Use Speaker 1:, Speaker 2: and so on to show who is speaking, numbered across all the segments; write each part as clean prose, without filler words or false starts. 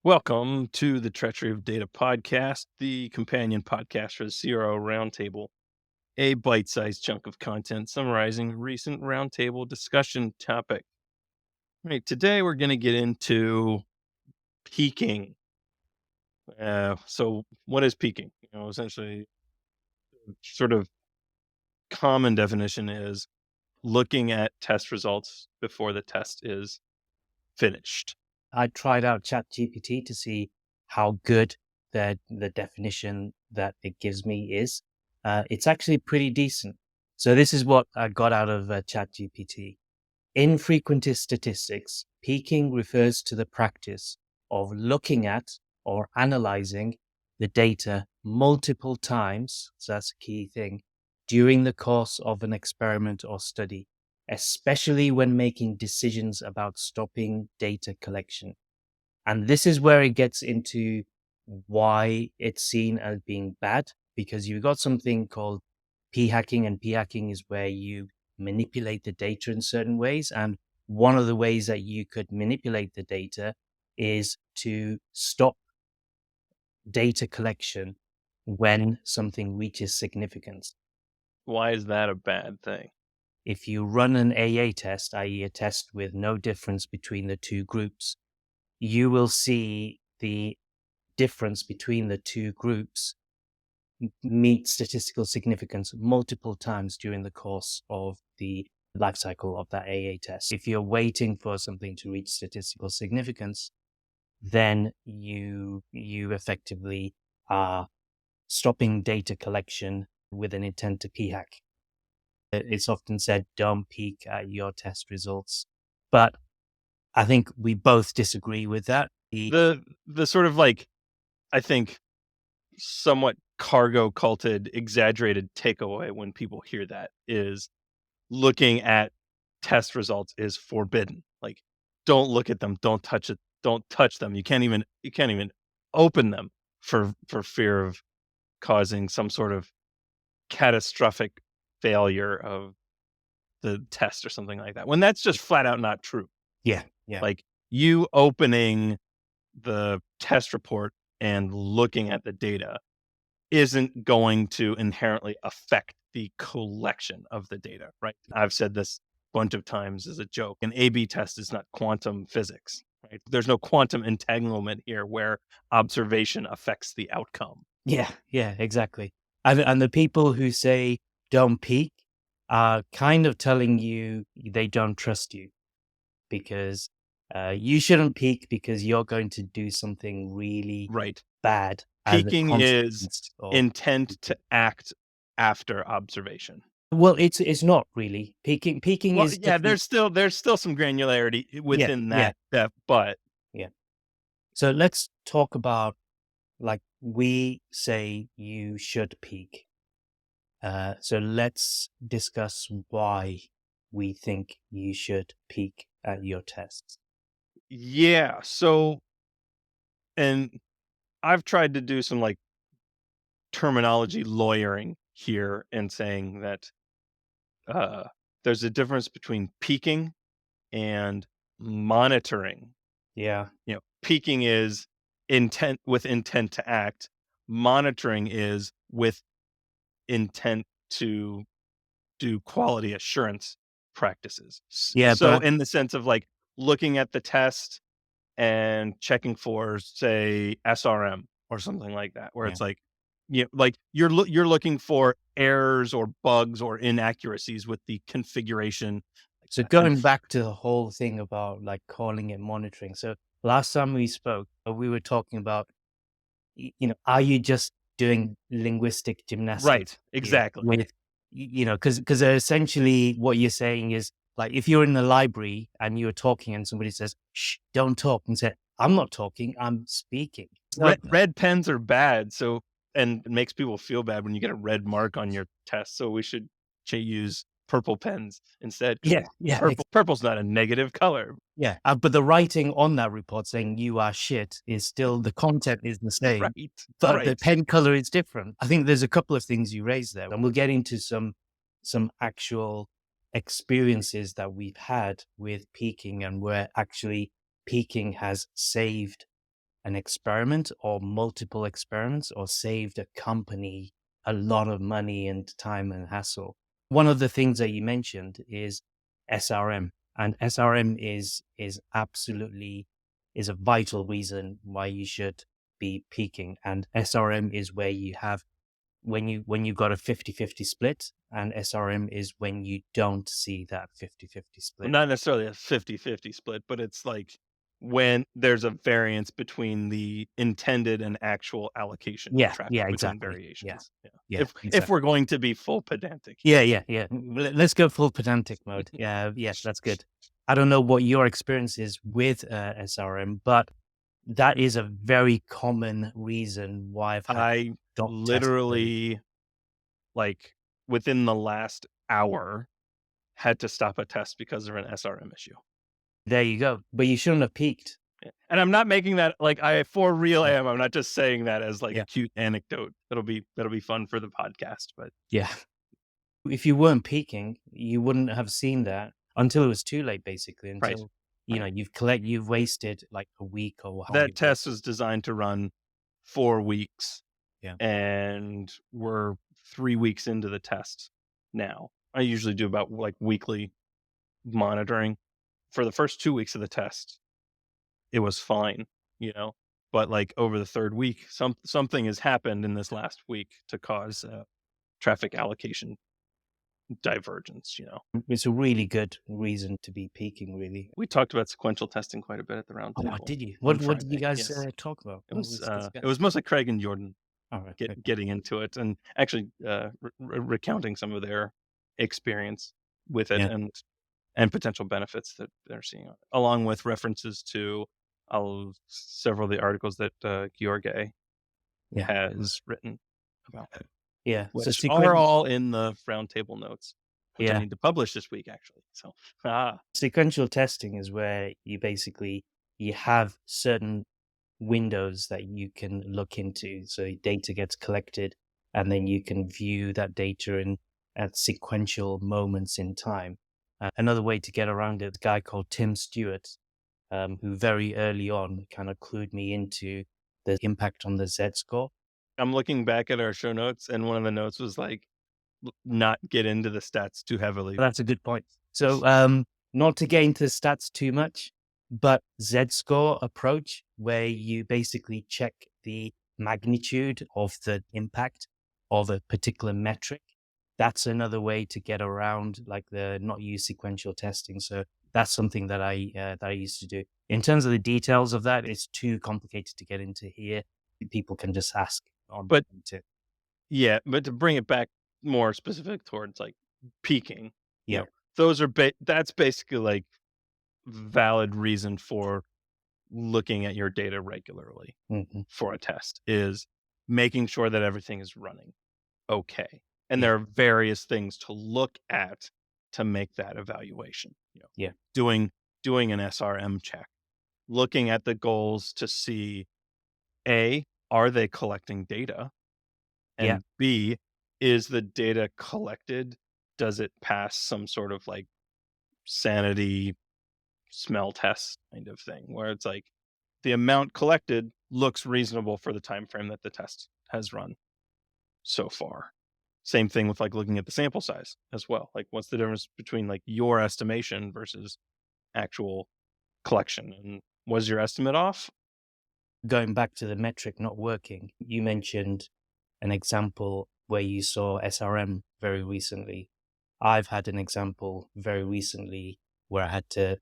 Speaker 1: Welcome to the Treachery of Data podcast, the companion podcast for the CRO Roundtable, a bite sized chunk of content summarizing recent roundtable discussion topic. Right, today we're going to get into peaking. So, what is peaking? Essentially, sort of common definition is looking at test results before the test is finished.
Speaker 2: I tried out ChatGPT to see how good the definition that it gives me is. It's actually pretty decent. So this is what I got out of ChatGPT. In frequentist statistics, peaking refers to the practice of looking at or analyzing the data multiple times, so that's a key thing, during the course of an experiment or study, especially when making decisions about stopping data collection. And this is where it gets into why it's seen as being bad, because you've got something called p-hacking, and p-hacking is where you manipulate the data in certain ways. And one of the ways that you could manipulate the data is to stop data collection when something reaches significance.
Speaker 1: Why is that a bad thing?
Speaker 2: If you run an AA test, i.e. a test with no difference between the two groups, you will see the difference between the two groups meet statistical significance multiple times during the course of the life cycle of that AA test. If you're waiting for something to reach statistical significance, then you effectively are stopping data collection with an intent to p-hack. It's often said, don't peek at your test results. But I think we both disagree with that.
Speaker 1: The sort of I think somewhat cargo culted, exaggerated takeaway when people hear that is looking at test results is forbidden. Like, don't look at them, don't touch it, don't touch them. You can't even open them for fear of causing some sort of catastrophic failure of the test or something like that. When that's just flat out not true.
Speaker 2: Yeah.
Speaker 1: Like, you opening the test report and looking at the data isn't going to inherently affect the collection of the data, right? I've said this a bunch of times as a joke. An A/B test is not quantum physics, right? There's no quantum entanglement here where observation affects the outcome.
Speaker 2: Yeah, exactly. And the people who say don't peek are kind of telling you they don't trust you, because you shouldn't peek because you're going to do something really
Speaker 1: Right.
Speaker 2: bad as a
Speaker 1: Peaking is
Speaker 2: consequence of
Speaker 1: intent to
Speaker 2: peeking.
Speaker 1: act after observation.
Speaker 2: Well, it's not really peeking. Peeking
Speaker 1: Well,
Speaker 2: is
Speaker 1: yeah,
Speaker 2: different.
Speaker 1: there's still some granularity
Speaker 2: Yeah,
Speaker 1: within that, but
Speaker 2: yeah. So let's talk about, like, we say you should peek. So let's discuss why we think you should peek at your tests.
Speaker 1: yeah. So, and I've tried to do some terminology lawyering here and saying that uh, there's a difference between peaking and monitoring.
Speaker 2: Yeah.
Speaker 1: Peaking is intent to act. Monitoring is with intent to do quality assurance practices.
Speaker 2: Yeah,
Speaker 1: So
Speaker 2: but
Speaker 1: in the sense of looking at the test and checking for, say, SRM or something like that, where
Speaker 2: yeah.
Speaker 1: it's you're looking for errors or bugs or inaccuracies with the configuration like
Speaker 2: So
Speaker 1: that. And
Speaker 2: going back to the whole thing about like calling it monitoring. So last time we spoke, we were talking about, are you just doing linguistic gymnastics
Speaker 1: right,
Speaker 2: here
Speaker 1: exactly.
Speaker 2: with, because essentially what you're saying is, like, if you're in the library and you're talking and somebody says, shh, don't talk, and say, I'm not talking, I'm speaking. So
Speaker 1: Red pens are bad, so and it makes people feel bad when you get a red mark on your test. So we should use purple pens instead because
Speaker 2: yeah,
Speaker 1: purple's not a negative color.
Speaker 2: yeah. But the writing on that report saying you are shit is still, the content is the same,
Speaker 1: Right,
Speaker 2: but the
Speaker 1: right.
Speaker 2: pen color is different. I think there's a couple of things you raised there, and we'll get into some actual experiences that we've had with peaking and where actually peaking has saved an experiment or multiple experiments or saved a company a lot of money and time and hassle. One of the things that you mentioned is SRM, and SRM is absolutely is a vital reason why you should be peaking. And SRM is where you have when you've got a 50-50 split, and SRM is when you don't see that 50-50
Speaker 1: Well,
Speaker 2: split.
Speaker 1: not necessarily a 50-50 split, but it's like when there's a variance between the intended and actual allocation of
Speaker 2: Yeah,
Speaker 1: traffic
Speaker 2: yeah,
Speaker 1: between
Speaker 2: exactly. Yeah.
Speaker 1: variations. Yeah.
Speaker 2: Yeah,
Speaker 1: If we're
Speaker 2: exactly.
Speaker 1: going to be full pedantic
Speaker 2: Yeah,
Speaker 1: here.
Speaker 2: yeah, yeah. Let's go full pedantic mode. Yeah, yeah, that's good. I don't know what your experience is with SRM, but that is a very common reason why I've had to
Speaker 1: I
Speaker 2: stop testing.
Speaker 1: literally, like, within the last hour, had to stop a test because of an SRM issue.
Speaker 2: There you go. But you shouldn't have peaked.
Speaker 1: Yeah, and I'm not making that like, I for real
Speaker 2: Yeah,
Speaker 1: am. I'm not just saying that as, like, a
Speaker 2: yeah,
Speaker 1: cute anecdote. That'll be fun for the podcast, but
Speaker 2: yeah. If you weren't peaking, you wouldn't have seen that until it was too late, basically.
Speaker 1: right,
Speaker 2: Until
Speaker 1: right.
Speaker 2: you've wasted like a week or how
Speaker 1: That
Speaker 2: many days.
Speaker 1: test was designed to run 4 weeks,
Speaker 2: Yeah.
Speaker 1: and we're 3 weeks into the test now. I usually do about, like, weekly monitoring. For the first 2 weeks of the test, it was fine, you know? But, like, over the 3rd week, something has happened in this last week to cause, traffic allocation divergence, you know?
Speaker 2: It's a really good reason to be peaking, really.
Speaker 1: We talked about sequential testing quite a bit at the round
Speaker 2: Oh,
Speaker 1: table
Speaker 2: did you?
Speaker 1: on
Speaker 2: What did you
Speaker 1: Friday,
Speaker 2: guys
Speaker 1: yes.
Speaker 2: talk about?
Speaker 1: It
Speaker 2: What
Speaker 1: was,
Speaker 2: was
Speaker 1: it
Speaker 2: discussed?
Speaker 1: was mostly Craig and Jordan
Speaker 2: All right. Okay.
Speaker 1: getting into it and actually, recounting some of their experience with it
Speaker 2: Yeah.
Speaker 1: and potential benefits that they're seeing on it, along with references to, several of the articles that, George
Speaker 2: Yeah.
Speaker 1: has written about it,
Speaker 2: Yeah. So
Speaker 1: which are
Speaker 2: sequen
Speaker 1: all in the roundtable notes, which I
Speaker 2: yeah.
Speaker 1: need to publish this week, actually. So,
Speaker 2: Sequential testing is where you have certain windows that you can look into. So data gets collected, and then you can view that data in at sequential moments in time. Another way to get around it, a guy called Tim Stewart, who very early on kind of clued me into the impact on the Z score.
Speaker 1: I'm looking back at our show notes, and one of the notes was like, not get into the stats too heavily.
Speaker 2: That's a good point. So, not to get into stats too much, but Z-score approach, where you basically check the magnitude of the impact of a particular metric. That's another way to get around like the not use sequential testing. So that's something that I used to do. In terms of the details of that, it's too complicated to get into here. People can just ask on
Speaker 1: But
Speaker 2: to
Speaker 1: yeah, but to bring it back more specific towards like peaking, you
Speaker 2: yeah.
Speaker 1: know, that's basically like valid reason for looking at your data regularly
Speaker 2: Hmm.
Speaker 1: for a test is making sure that everything is running okay. And
Speaker 2: Yeah.
Speaker 1: there are various things to look at to make that evaluation. You know,
Speaker 2: Yeah.
Speaker 1: doing an SRM check, looking at the goals to see A, are they collecting data?
Speaker 2: Yeah.
Speaker 1: And B, is the data collected? Does it pass some sort of like sanity smell test kind of thing where it's like the amount collected looks reasonable for the time frame that the test has run so far. Same thing with like looking at the sample size as well. Like what's the difference between like your estimation versus actual collection? And was your estimate off?
Speaker 2: Going back to the metric not working, you mentioned an example where you saw SRM very recently. I've had an example very recently where I had to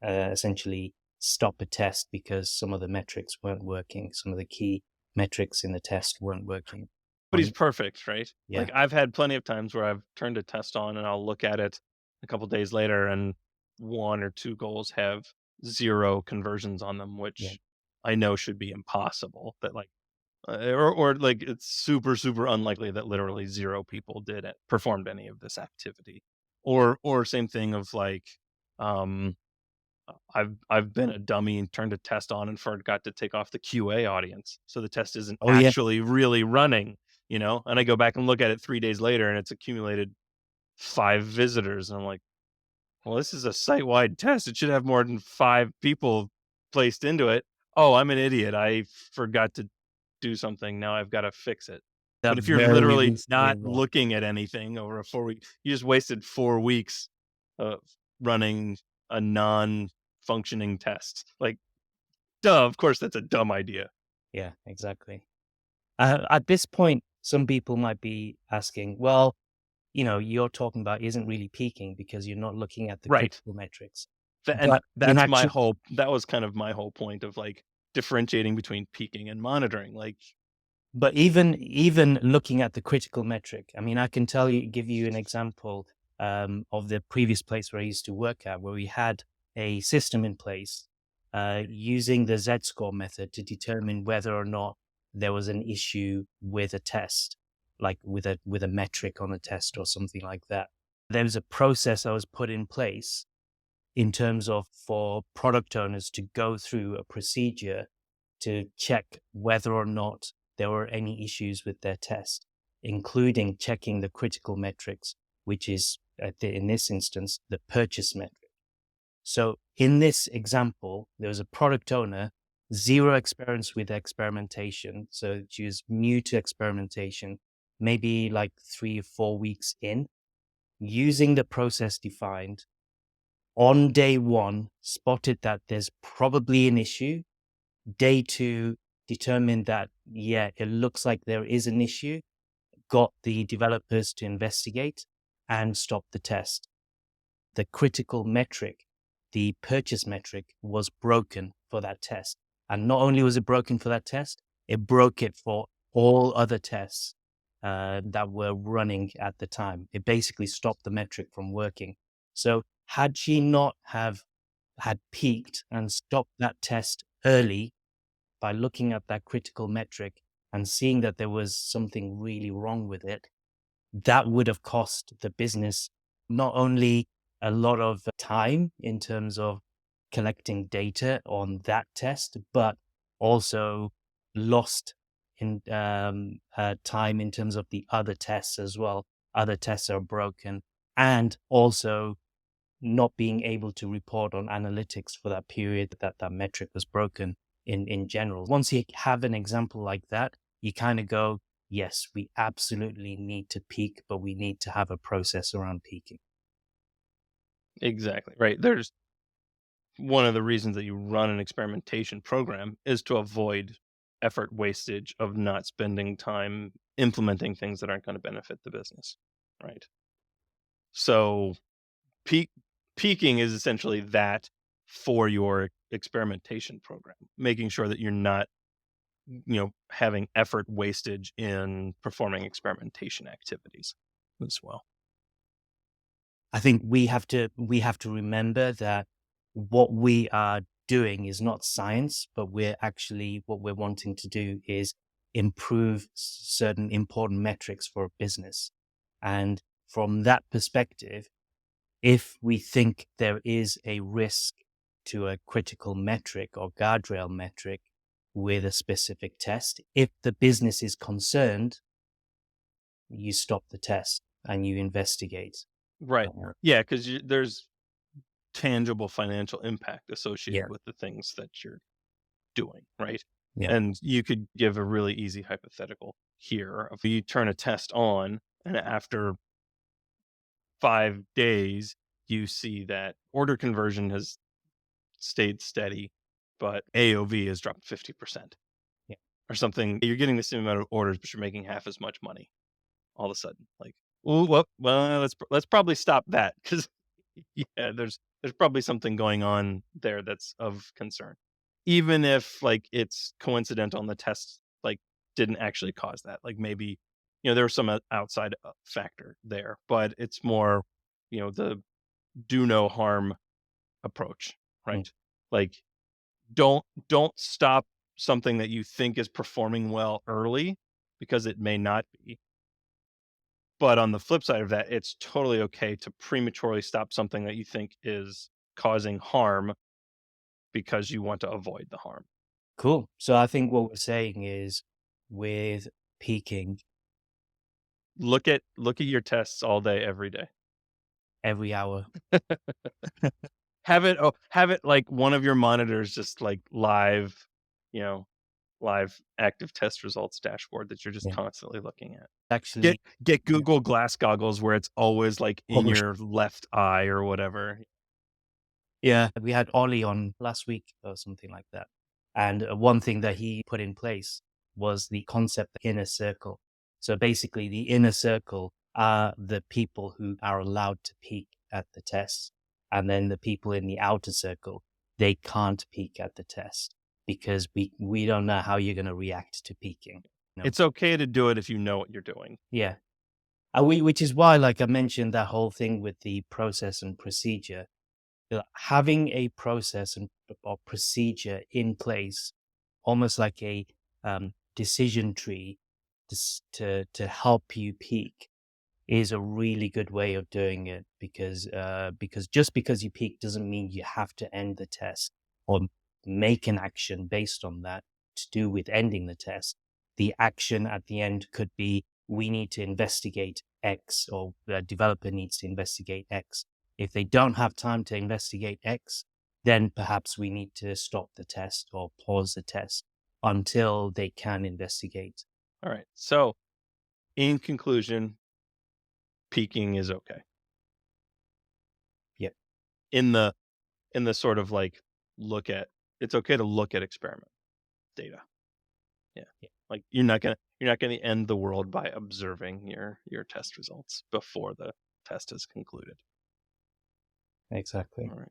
Speaker 2: essentially stop a test because some of the metrics weren't working. Some of the key metrics in the test weren't working.
Speaker 1: But he's perfect, right?
Speaker 2: Yeah,
Speaker 1: Like I've had plenty of times where I've turned a test on and I'll look at it a couple days later and one or two goals have 0 conversions on them,
Speaker 2: yeah,
Speaker 1: which I know should be impossible. That like or like it's super super unlikely that literally 0 people did it performed any of this activity. Or same thing of like um I've been a dummy and turned a test on and forgot to take off the QA audience. So the test isn't
Speaker 2: oh yeah,
Speaker 1: actually really running, you know? And I go back and look at it 3 days later and it's accumulated 5 visitors. And I'm like, well, this is a site-wide test. It should have more than 5 people placed into it. "Oh, I'm an idiot. I forgot to do something. Now I've gotta fix it." But
Speaker 2: That
Speaker 1: if you're
Speaker 2: very
Speaker 1: literally
Speaker 2: recently
Speaker 1: not
Speaker 2: as well.
Speaker 1: looking at anything over a 4-week, you just wasted 4 weeks of running a non-functioning test. Like, duh, of course that's a dumb idea.
Speaker 2: Yeah, exactly. At this point, some people might be asking, well, you're talking about isn't really peaking because you're not looking at the
Speaker 1: Right.
Speaker 2: critical metrics.
Speaker 1: And
Speaker 2: But in
Speaker 1: that's my
Speaker 2: actual
Speaker 1: whole that was kind of my whole point of, like, differentiating between peaking and monitoring, like
Speaker 2: But even looking at the critical metric, I mean, I can give you an example of the previous place where I used to work at, where we had a system in place using the Z-score method to determine whether or not there was an issue with a test, like with a metric on a test or something like that. There was a process that was put in place in terms of for product owners to go through a procedure to check whether or not there were any issues with their test, including checking the critical metrics, which is, in this instance, the purchase metric. So in this example, there was a product owner, zero experience with experimentation. So she was new to experimentation, maybe like 3 or 4 weeks in, using the process defined on day one, spotted that there's probably an issue. Day two, determined that, yeah, it looks like there is an issue, got the developers to investigate and stop the test. The critical metric, the purchase metric, was broken for that test. And not only was it broken for that test, it broke it for all other tests that were running at the time. It basically stopped the metric from working. So had she not have had peaked and stopped that test early by looking at that critical metric and seeing that there was something really wrong with it, that would have cost the business not only a lot of time in terms of collecting data on that test, but also lost in time in terms of the other tests as well. Other tests are broken, and also not being able to report on analytics for that period that that metric was broken in general. Once you have an example like that, you kind of go, yes, we absolutely need to peak, but we need to have a process around peaking.
Speaker 1: exactly, right. There's one of the reasons that you run an experimentation program is to avoid effort wastage of not spending time implementing things that aren't gonna benefit the business, right? So, peak peaking is essentially that for your experimentation program, making sure that you're not, having effort wastage in performing experimentation activities as well.
Speaker 2: I think we have to remember that what we are doing is not science, but we're actually what we're wanting to do is improve certain important metrics for a business. And from that perspective, if we think there is a risk to a critical metric or guardrail metric with a specific test, if the business is concerned, you stop the test and you investigate.
Speaker 1: Right.
Speaker 2: Uh,
Speaker 1: Yeah, 'cause there's tangible financial impact
Speaker 2: yeah,
Speaker 1: associated with the things that you're doing, right?
Speaker 2: yeah,
Speaker 1: And you could give a really easy hypothetical here. If you turn a test on and after 5 days, you see that order conversion has stayed steady, but AOV has dropped 50%
Speaker 2: yeah.
Speaker 1: or something. You're getting the same amount of orders, but you're making half as much money all of a sudden. Like, "Ooh, well, let's probably stop that because yeah, there's probably something going on there that's of concern." Even if, like, it's coincidental and the test, like, didn't actually cause that. Like, maybe, there was some outside, factor there, but it's more, the do no harm approach,
Speaker 2: Mm.
Speaker 1: right? Like, don't stop something that you think is performing well early because it may not be. But on the flip side of that, it's totally okay to prematurely stop something that you think is causing harm because you want to avoid the harm.
Speaker 2: Cool. So I think what we're saying is with peaking
Speaker 1: Look at your tests all day, every day.
Speaker 2: every hour.
Speaker 1: Have it like one of your monitors just like live. you know, live active test results dashboard that you're just
Speaker 2: Yeah.
Speaker 1: constantly looking at. Get
Speaker 2: Actually,
Speaker 1: get
Speaker 2: yeah.
Speaker 1: Google Glass goggles where it's always, like, in
Speaker 2: Oh,
Speaker 1: your left eye or whatever.
Speaker 2: yeah, we had Ollie on last week or something like that. And one thing that he put in place was the concept of inner circle. So basically, the inner circle are the people who are allowed to peek at the test. And then the people in the outer circle, they can't peek at the test because we don't know how you're going to react to peeking. No.
Speaker 1: It's okay to do it if you know what you're doing.
Speaker 2: Yeah. Which is why, like I mentioned, that whole thing with the process and procedure, having a process and or procedure in place, almost like a decision tree, to help you peak, is a really good way of doing it because just because you peak doesn't mean you have to end the test or make an action based on that to do with ending the test. The action at the end could be we need to investigate X or the developer needs to investigate X. If they don't have time to investigate X, then perhaps we need to stop the test or pause the test until they can investigate.
Speaker 1: Alright, so, in conclusion, peaking is okay.
Speaker 2: Yep.
Speaker 1: In the sort of, like, look at it's okay to look at experiment data. Yeah.
Speaker 2: Yep.
Speaker 1: Like, you're not gonna end the world by observing your test results before the test is concluded.
Speaker 2: Exactly.
Speaker 1: Alright.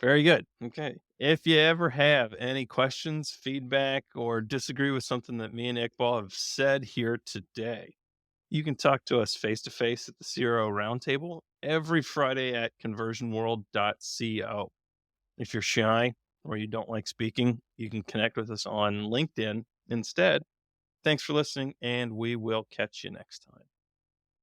Speaker 1: Very good. Okay. If you ever have any questions, feedback, or disagree with something that me and Iqbal have said here today, you can talk to us face to face at the CRO Roundtable every Friday at conversionworld.co. If you're shy or you don't like speaking, you can connect with us on LinkedIn instead. Thanks for listening, and we will catch you next time.